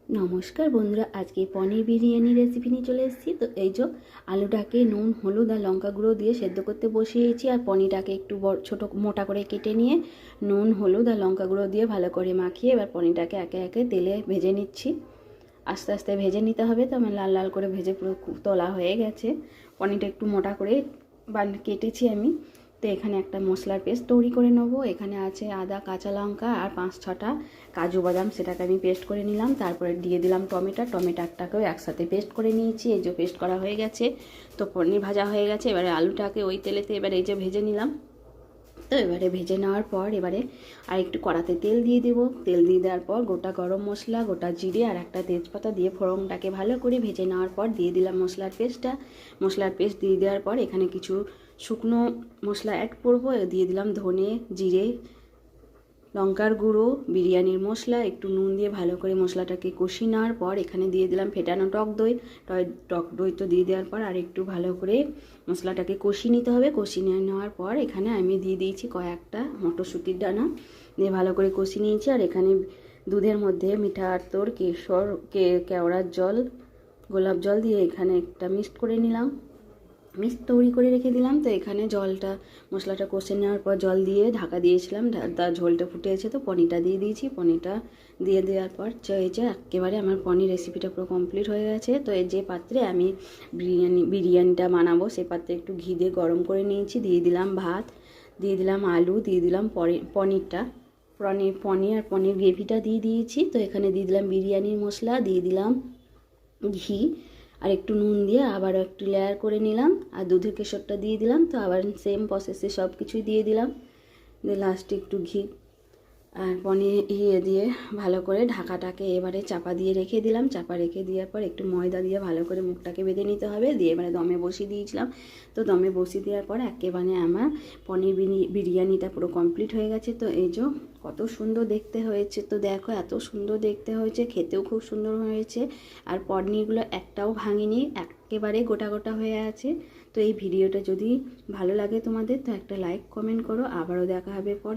নমস্কার বন্ধুরা, আজকে পনির বিরিয়ানি রেসিপি নিয়ে চলে এসেছি। তো এই যে আলুটাকে নুন হলুদ আর লঙ্কা গুঁড়ো দিয়ে সেদ্ধ করতে বসিয়েছি, আর পনিরটাকে একটু ছোটো মোটা করে কেটে নিয়ে নুন হলুদ আর লঙ্কা গুঁড়ো দিয়ে ভালো করে মাখিয়ে এবার পনিরটাকে একে একে তেলে ভেজে নিচ্ছি। আস্তে আস্তে ভেজে নিতে হবে। তো আমার লাল লাল করে ভেজে পুরো তোলা হয়ে গেছে। পনিরটা একটু মোটা করে কেটেছি আমি। তো এখানে একটা মশলার পেস্ট তৈরি করে নেবো। এখানে আছে আদা, কাঁচা লঙ্কা আর 5-6টা কাজু বাদাম, সেটাকে আমি পেস্ট করে নিলাম। তারপরে দিয়ে দিলাম টমেটোটাকেও একসাথে পেস্ট করে নিয়েছি। এই যে পেস্ট করা হয়ে গেছে। তো পনির ভাজা হয়ে গেছে। এবারে আলুটাকে ওই তেলেতে এবারে এই যে ভেজে নিলাম। তো এবারে ভেজে নেওয়ার পর এবারে আর একটু কড়াতে তেল দিয়ে দেবো। তেল দিয়ে দেওয়ার পর গোটা গরম মশলা, গোটা জিরে আর একটা তেজপাতা দিয়ে ফোড়নটাকে ভালো করে ভেজে নেওয়ার পর দিয়ে দিলাম মশলার পেস্ট দিয়ে দেওয়ার পর এখানে কিছু শুকনো মশলা অ্যাড করবো। দিয়ে দিলাম ধনে, জিরে, লঙ্কার গুঁড়ো, বিরিয়ানির মশলা, একটু নুন দিয়ে ভালো করে মশলাটাকে কষিয়ে নেওয়ার পর এখানে দিয়ে দিলাম ফেটানো টক দই তো দিয়ে দেওয়ার পর আর একটু ভালো করে মশলাটাকে কষিয়ে নিতে হবে। কষিয়ে নেওয়ার পর এখানে আমি দিয়ে দিয়েছি কয়েকটা মটরশুঁটির দানা, দিয়ে ভালো করে কষিয়ে নিয়েছি। আর এখানে দুধের মধ্যে মিঠা আতর, কেশর, কেওড়ার জল, গোলাপ জল দিয়ে এখানে একটা মিক্সড করে নিলাম, তৈরি করে রেখে দিলাম। তো এখানে মশলাটা কষে নেওয়ার পর জল দিয়ে ঢাকা দিয়েছিলাম। তার ঝোলটা ফুটে এসে তো পনিরটা দিয়ে দিয়েছি। পনিরটা দিয়ে দেওয়ার পর এই যে একেবারে আমার পনির রেসিপিটা পুরো কমপ্লিট হয়ে গেছে। তো এই যে পাত্রে আমি বিরিয়ানিটা বানাবো সেই পাত্রে একটু ঘি দিয়ে গরম করে নিয়েছি। দিয়ে দিলাম ভাত, দিয়ে দিলাম আলু, দিয়ে দিলাম পনির গ্রেভিটা দিয়ে দিয়েছি। তো এখানে দিয়ে দিলাম বিরিয়ানির মশলা, দিয়ে দিলাম ঘি আর একটু নুন দিয়ে আবার একটু লেয়ার করে নিলাম। আর দুধের কেশরটা দিয়ে দিলাম। তো আবার সেম প্রসেসে সব কিছুই দিয়ে দিলাম। দিয়ে লাস্টে একটু ঘি আর পনির দিয়ে ভালো করে ঢাকাটাকে এবারে চাপা দিয়ে রেখে দিলাম। চাপা রেখে দেওয়ার পর একটু ময়দা দিয়ে ভালো করে মুখটাকে বেঁধে নিতে হবে। দিয়ে এবারে দমে বসিয়ে দিয়েছিলাম। তো দমে বসিয়ে দেওয়ার পর একেবারে আমার পনির বিরিয়ানিটা পুরো কমপ্লিট হয়ে গেছে। তো এই যে কত সুন্দর দেখতে হয়েছে। তো দেখো এত সুন্দর দেখতে হয়েছে, খেতেও খুব সুন্দর হয়েছে। আর পনিরগুলো একটাও ভাঙিনি, একেবারে গোটা গোটা হয়ে আছে। তো এই ভিডিওটা যদি ভালো লাগে তোমাদের তো একটা লাইক কমেন্ট করো। আবারও দেখা হবে পরে।